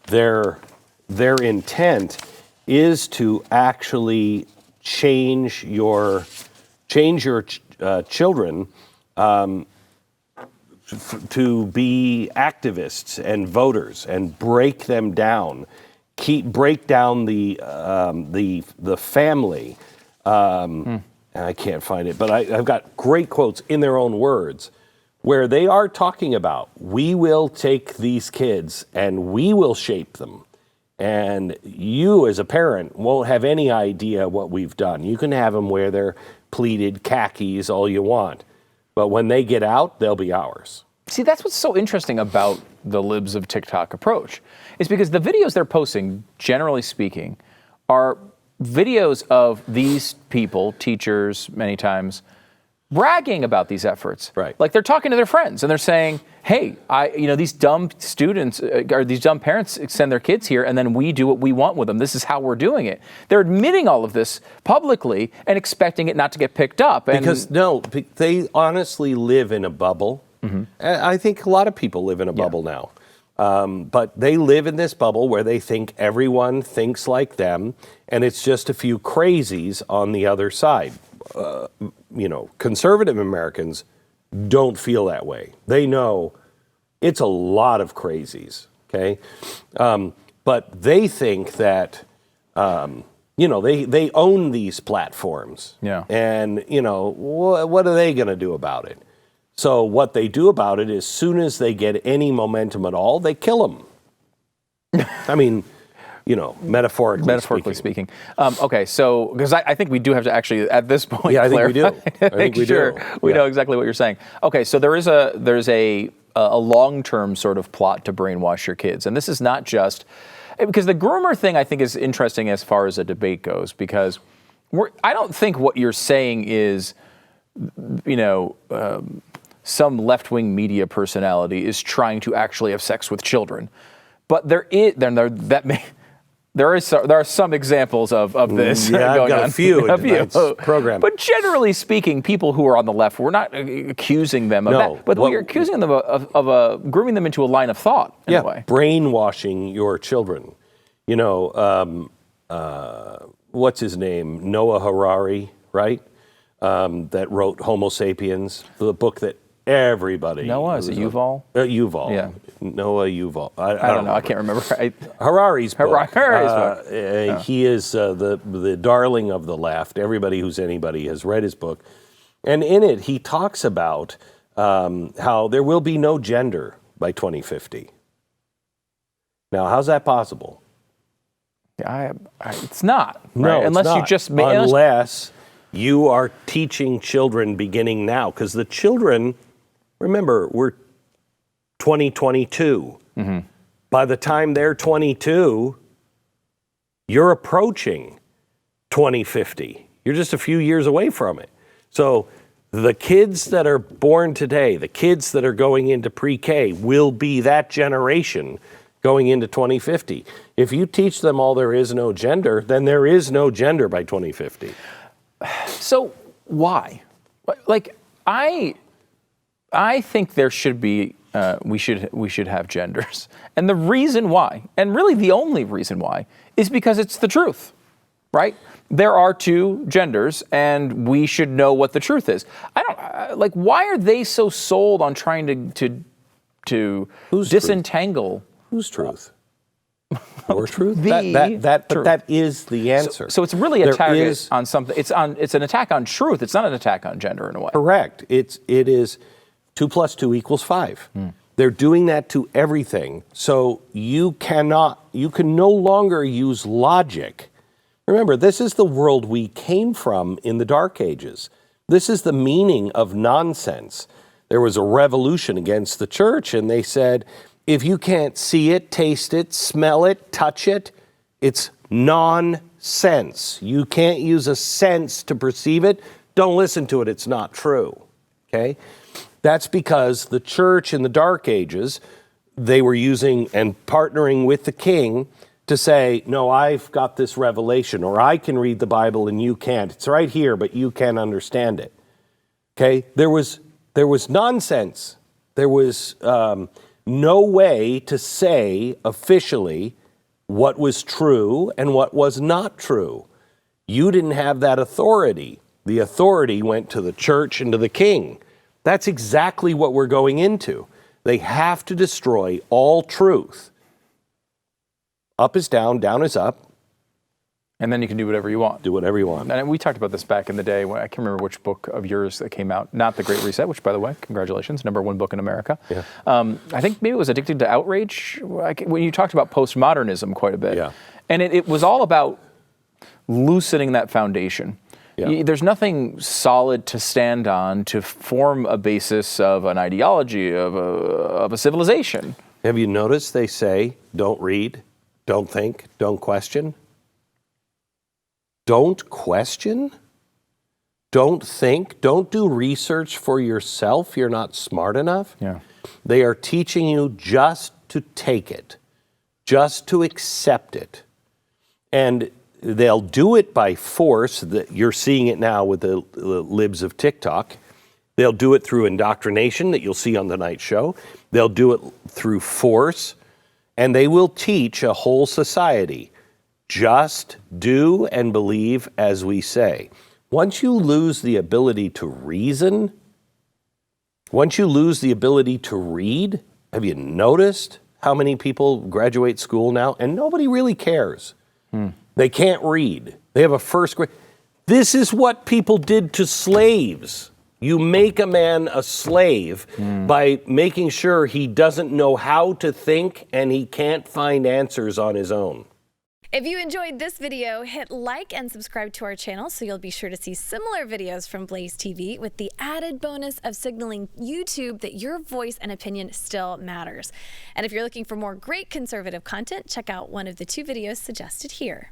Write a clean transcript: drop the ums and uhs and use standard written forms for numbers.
their intent is to actually change your children to be activists and voters and break them down, break down the family. And I can't find it, but I've got great quotes in their own words where they are talking about, we will take these kids and we will shape them. And you as a parent won't have any idea what we've done. You can have them wear their pleated khakis all you want. But when they get out, they'll be ours. See, that's what's so interesting about the libs of TikTok approach, is because the videos they're posting, generally speaking, are videos of these people, teachers many times, bragging about these efforts. Right. Like they're talking to their friends and they're saying, hey, these dumb students or these dumb parents send their kids here and then we do what we want with them. This is how we're doing it. They're admitting all of this publicly and expecting it not to get picked up. And because they honestly live in a bubble. Mm-hmm. I think a lot of people live in a bubble now. But they live in this bubble where they think everyone thinks like them and it's just a few crazies on the other side. Conservative Americans don't feel that way. They know it's a lot of crazies, okay? But they think that, they own these platforms. Yeah. And, what are they going to do about it? So what they do about it is, as soon as they get any momentum at all, they kill them. I mean... metaphorically speaking. Okay, so, because I think we do have to actually, at this point, I think we do. We know exactly what you're saying. Okay, so there's a long-term sort of plot to brainwash your kids. And this is not just, because the groomer thing I think is interesting as far as a debate goes, because I don't think what you're saying is, some left-wing media personality is trying to actually have sex with children. But there are some examples of this going I've got on. a few in tonight's program. But generally speaking, people who are on the left, we're not accusing them of that. But we're accusing them of grooming them into a line of thought in a way. Brainwashing your children. What's his name? Noah Harari, right? That wrote Homo Sapiens, the book that everybody... Noah, is it Yuval? Yuval. Yeah. Noah Yuval. I don't know. I can't remember. Harari's book. Harari's book. He is the darling of the left. Everybody who's anybody has read his book. And in it, he talks about how there will be no gender by 2050. Now, how's that possible? It's not. Right? No, unless it's not. You just... Unless you are teaching children beginning now. Because the children... Remember, we're 2022. Mm-hmm. By the time they're 22, you're approaching 2050. You're just a few years away from it. So the kids that are born today, the kids that are going into pre-K, will be that generation going into 2050. If you teach them all there is no gender, then there is no gender by 2050. So why? I think there should be, we should have genders. And the reason why, and really the only reason why, is because it's the truth, right? There are two genders, and we should know what the truth is. Why are they so sold on trying to disentangle? Whose truth? Your truth? Truth. That is the answer. So it's really a attack on something. It's an attack on truth. It's not an attack on gender in a way. Correct. It is 2 + 2 = 5. They're doing that to everything. So you can no longer use logic. Remember, this is the world we came from in the Dark Ages. This is the meaning of nonsense. There was a revolution against the church, and they said, if you can't see it, taste it, smell it, touch it, it's nonsense. You can't use a sense to perceive it. Don't listen to it. It's not true. Okay? That's because the church in the Dark Ages, they were using and partnering with the king to say, no, I've got this revelation, or I can read the Bible and you can't. It's right here, but you can't understand it. Okay? There was nonsense. There was no way to say officially what was true and what was not true. You didn't have that authority. The authority went to the church and to the king. That's exactly what we're going into. They have to destroy all truth. Up is down, down is up. And then you can do whatever you want. Do whatever you want. And we talked about this back in the day. When I can't remember which book of yours that came out. Not The Great Reset, which, by the way, congratulations, #1 book in America. Yeah. I think maybe it was Addicted to Outrage, when you talked about postmodernism quite a bit. Yeah. And it was all about loosening that foundation. Yeah. There's nothing solid to stand on to form a basis of an ideology, of a civilization. Have you noticed they say, don't read, don't think, don't question? Don't question, don't think, don't do research for yourself. You're not smart enough. Yeah. They are teaching you just to take it, just to accept it. And they'll do it by force. You're seeing it now with the libs of TikTok. They'll do it through indoctrination that you'll see on the night show. They'll do it through force. And they will teach a whole society. Just do and believe as we say. Once you lose the ability to reason, once you lose the ability to read, have you noticed how many people graduate school now and nobody really cares? They can't read. They have a first grade. This is what people did to slaves. You make a man a slave by making sure he doesn't know how to think and he can't find answers on his own. If you enjoyed this video, hit like and subscribe to our channel so you'll be sure to see similar videos from BlazeTV with the added bonus of signaling YouTube that your voice and opinion still matters. And if you're looking for more great conservative content, check out one of the 2 videos suggested here.